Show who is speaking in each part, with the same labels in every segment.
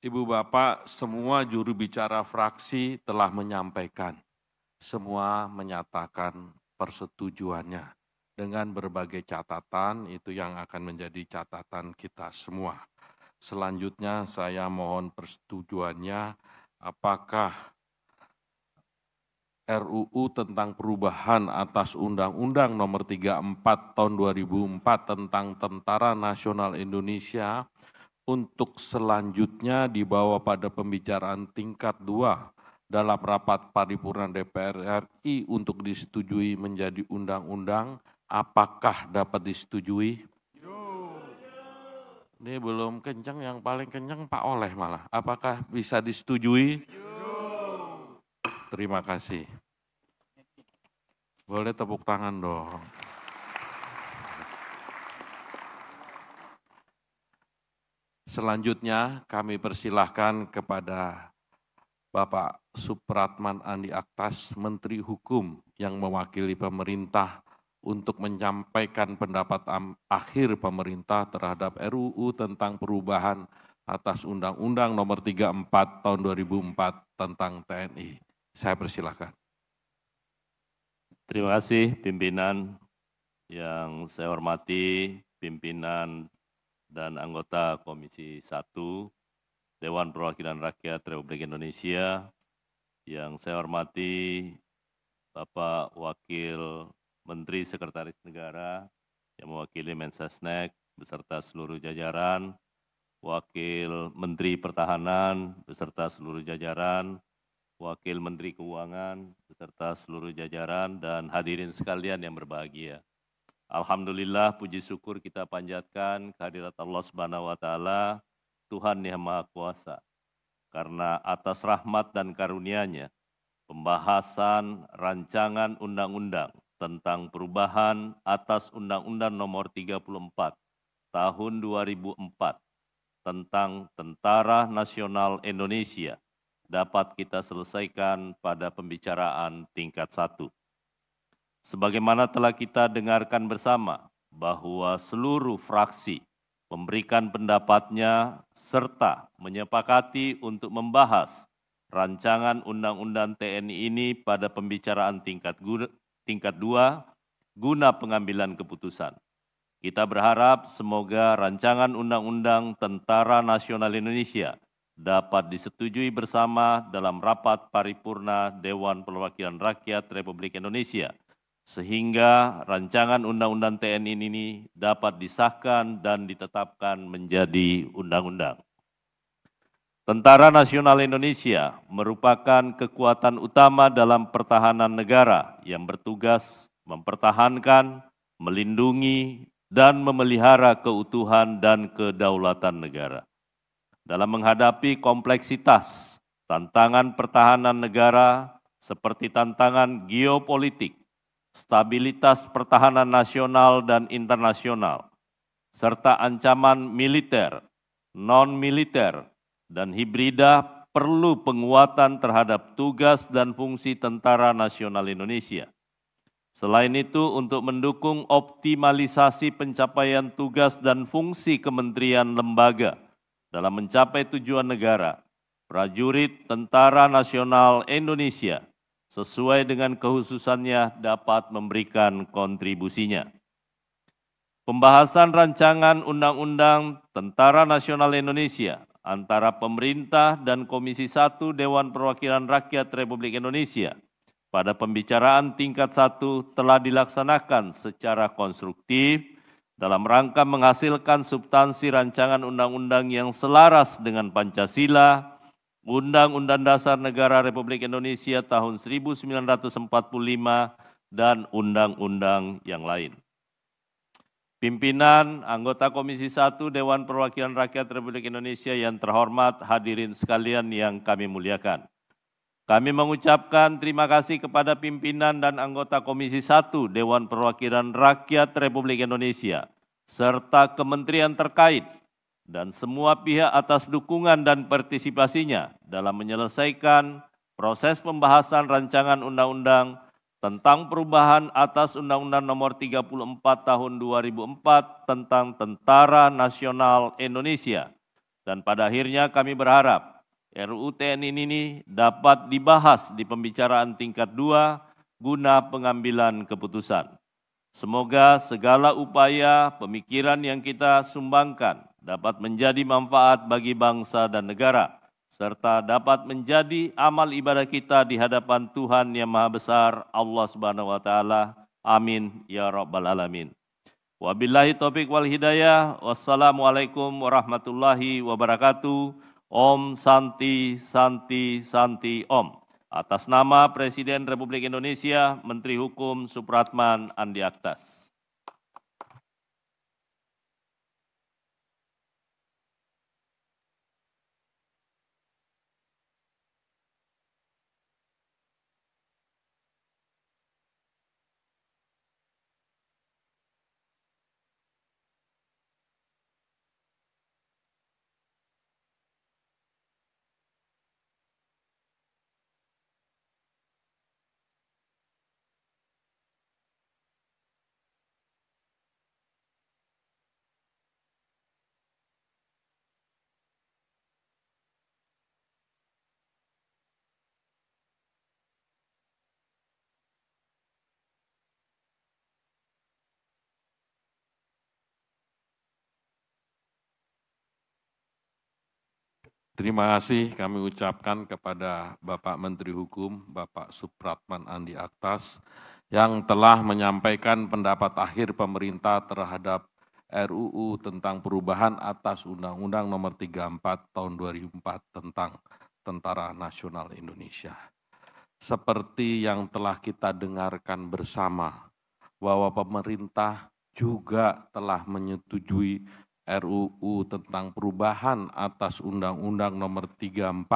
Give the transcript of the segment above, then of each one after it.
Speaker 1: Ibu Bapak, semua juru bicara fraksi telah menyampaikan, semua menyatakan persetujuannya dengan berbagai catatan itu yang akan menjadi catatan kita semua. Selanjutnya saya mohon persetujuannya apakah RUU tentang perubahan atas Undang-Undang Nomor 34 Tahun 2004 tentang Tentara Nasional Indonesia untuk selanjutnya dibawa pada pembicaraan tingkat 2 dalam rapat paripurna DPR RI untuk disetujui menjadi undang-undang, apakah dapat disetujui? Ini belum kencang, yang paling kencang Pak Oleh malah. Apakah bisa disetujui? Terima kasih. Boleh tepuk tangan dong. Selanjutnya kami persilahkan kepada Bapak Supratman Andi Aktas, Menteri Hukum yang mewakili pemerintah untuk menyampaikan pendapat akhir pemerintah terhadap RUU tentang perubahan atas Undang-Undang Nomor 34 Tahun 2004 tentang TNI. Saya persilahkan.
Speaker 2: Terima kasih pimpinan yang saya hormati, pimpinan dan anggota Komisi 1 Dewan Perwakilan Rakyat Republik Indonesia, yang saya hormati Bapak Wakil Menteri Sekretaris Negara yang mewakili Mensesnek beserta seluruh jajaran, Wakil Menteri Pertahanan beserta seluruh jajaran, Wakil Menteri Keuangan beserta seluruh jajaran, dan hadirin sekalian yang berbahagia. Alhamdulillah, puji syukur kita panjatkan kehadirat Allah Subhanahu wa Ta'ala, Tuhan yang Maha Kuasa. Karena atas rahmat dan karunia-Nya, pembahasan rancangan undang-undang tentang perubahan atas Undang-Undang Nomor 34 Tahun 2004 tentang Tentara Nasional Indonesia dapat kita selesaikan pada pembicaraan tingkat 1. Sebagaimana telah kita dengarkan bersama bahwa seluruh fraksi memberikan pendapatnya serta menyepakati untuk membahas rancangan Undang-Undang TNI ini pada pembicaraan tingkat 2 guna pengambilan keputusan. Kita berharap semoga rancangan Undang-Undang Tentara Nasional Indonesia dapat disetujui bersama dalam rapat paripurna Dewan Perwakilan Rakyat Republik Indonesia, sehingga rancangan Undang-Undang TNI ini dapat disahkan dan ditetapkan menjadi undang-undang. Tentara Nasional Indonesia merupakan kekuatan utama dalam pertahanan negara yang bertugas mempertahankan, melindungi, dan memelihara keutuhan dan kedaulatan negara. Dalam menghadapi kompleksitas tantangan pertahanan negara seperti tantangan geopolitik, stabilitas pertahanan nasional dan internasional, serta ancaman militer, non-militer, dan hibrida, perlu penguatan terhadap tugas dan fungsi Tentara Nasional Indonesia. Selain itu, untuk mendukung optimalisasi pencapaian tugas dan fungsi kementerian lembaga dalam mencapai tujuan negara, prajurit Tentara Nasional Indonesia sesuai dengan kekhususannya dapat memberikan kontribusinya. Pembahasan rancangan Undang-Undang Tentara Nasional Indonesia antara pemerintah dan Komisi 1 Dewan Perwakilan Rakyat Republik Indonesia pada pembicaraan tingkat 1 telah dilaksanakan secara konstruktif dalam rangka menghasilkan substansi rancangan undang-undang yang selaras dengan Pancasila, Undang-Undang Dasar Negara Republik Indonesia tahun 1945, dan undang-undang yang lain. Pimpinan, anggota Komisi 1 Dewan Perwakilan Rakyat Republik Indonesia yang terhormat, hadirin sekalian yang kami muliakan. Kami mengucapkan terima kasih kepada pimpinan dan anggota Komisi 1 Dewan Perwakilan Rakyat Republik Indonesia, serta kementerian terkait dan semua pihak atas dukungan dan partisipasinya dalam menyelesaikan proses pembahasan rancangan undang-undang tentang perubahan atas Undang-Undang Nomor 34 Tahun 2004 tentang Tentara Nasional Indonesia Dan pada akhirnya kami berharap RUU TNI ini dapat dibahas di pembicaraan tingkat 2 guna pengambilan keputusan. Semoga segala upaya pemikiran yang kita sumbangkan dapat menjadi manfaat bagi bangsa dan negara, serta dapat menjadi amal ibadah kita di hadapan Tuhan Yang Maha Besar, Allah Subhanahu wa Ta'ala. Amin ya Rabbal Alamin. Wabillahi taufiq wal hidayah. Wassalamualaikum warahmatullahi wabarakatuh. Om Santi Santi Santi Om. Atas nama Presiden Republik Indonesia, Menteri Hukum Supratman Andi Aktas.
Speaker 1: Terima kasih kami ucapkan kepada Bapak Menteri Hukum, Bapak Supratman Andi Aktas, yang telah menyampaikan pendapat akhir pemerintah terhadap RUU tentang perubahan atas Undang-Undang Nomor 34 Tahun 2004 tentang Tentara Nasional Indonesia. Seperti yang telah kita dengarkan bersama, bahwa pemerintah juga telah menyetujui RUU tentang perubahan atas Undang-Undang Nomor 34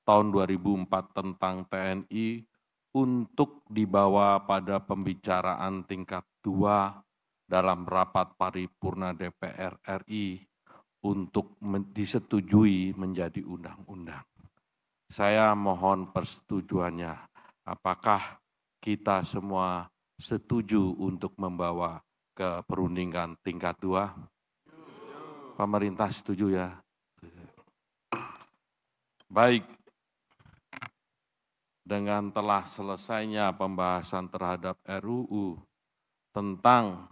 Speaker 1: Tahun 2004 tentang TNI untuk dibawa pada pembicaraan tingkat 2 dalam rapat paripurna DPR RI untuk disetujui menjadi undang-undang. Saya mohon persetujuannya. Apakah kita semua setuju untuk membawa ke perundingan tingkat 2? Pemerintah setuju ya? Baik, dengan telah selesainya pembahasan terhadap RUU tentang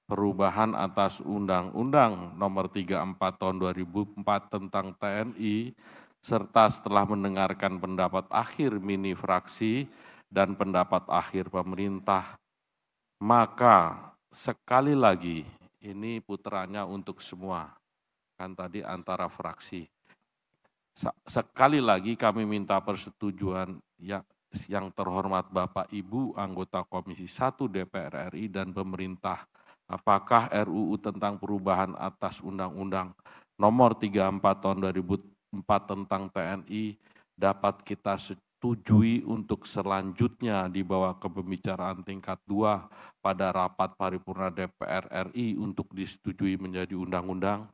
Speaker 1: perubahan atas Undang-Undang Nomor 34 Tahun 2004 tentang TNI, serta setelah mendengarkan pendapat akhir mini fraksi dan pendapat akhir pemerintah, maka sekali lagi ini puterannya untuk semua, kan tadi antara fraksi. Sekali lagi kami minta persetujuan yang terhormat Bapak Ibu anggota Komisi 1 DPR RI dan pemerintah, apakah RUU tentang perubahan atas Undang-Undang Nomor 34 Tahun 2004 tentang TNI dapat kita setujui untuk selanjutnya dibawa ke pembicaraan tingkat 2 pada rapat paripurna DPR RI untuk disetujui menjadi undang-undang?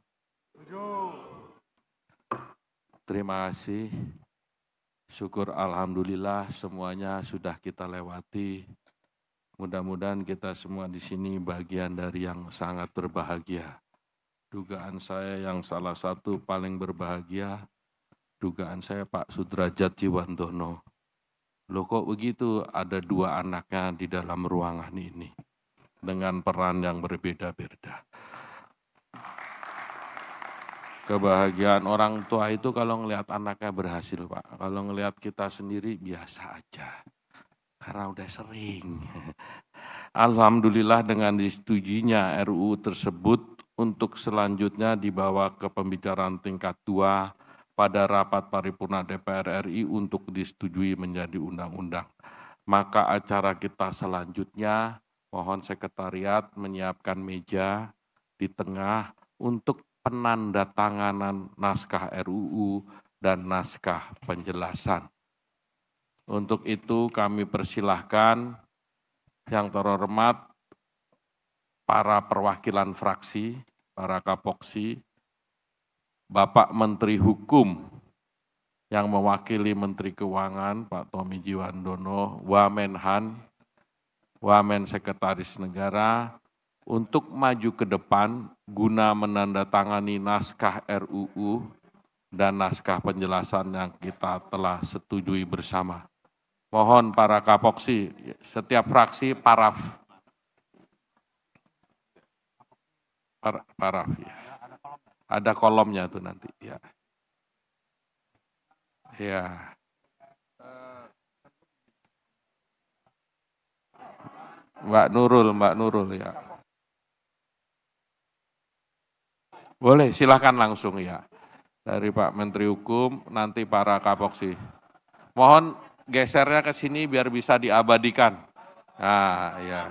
Speaker 1: Terima kasih. Syukur alhamdulillah semuanya sudah kita lewati. Mudah-mudahan kita semua di sini bagian dari yang sangat berbahagia. Dugaan saya yang salah satu paling berbahagia, dugaan saya Pak Sudrajat Jiwandono. Loh kok begitu, ada 2 anaknya di dalam ruangan ini dengan peran yang berbeda-beda. Kebahagiaan orang tua itu kalau ngelihat anaknya berhasil, Pak. Kalau ngelihat kita sendiri biasa aja, karena udah sering. Alhamdulillah dengan disetujuinya RUU tersebut untuk selanjutnya dibawa ke pembicaraan tingkat 2 pada rapat paripurna DPR RI untuk disetujui menjadi undang-undang. Maka acara kita selanjutnya, mohon sekretariat menyiapkan meja di tengah untuk penandatanganan naskah RUU dan naskah penjelasan. Untuk itu kami persilahkan yang terhormat para perwakilan fraksi, para kapoksi, Bapak Menteri Hukum yang mewakili Menteri Keuangan, Pak Tommy Jiwandono, Wamenhan, Wamen Sekretaris Negara, untuk maju ke depan guna menandatangani naskah RUU dan naskah penjelasan yang kita telah setujui bersama. Mohon para kapoksi, setiap fraksi paraf. Paraf ya. Ada kolomnya tuh nanti ya. Ya. Mbak Nurul ya. Boleh, silakan langsung ya. Dari Pak Menteri Hukum, nanti para kapoksi. Mohon gesernya ke sini biar bisa diabadikan. Nah, ya.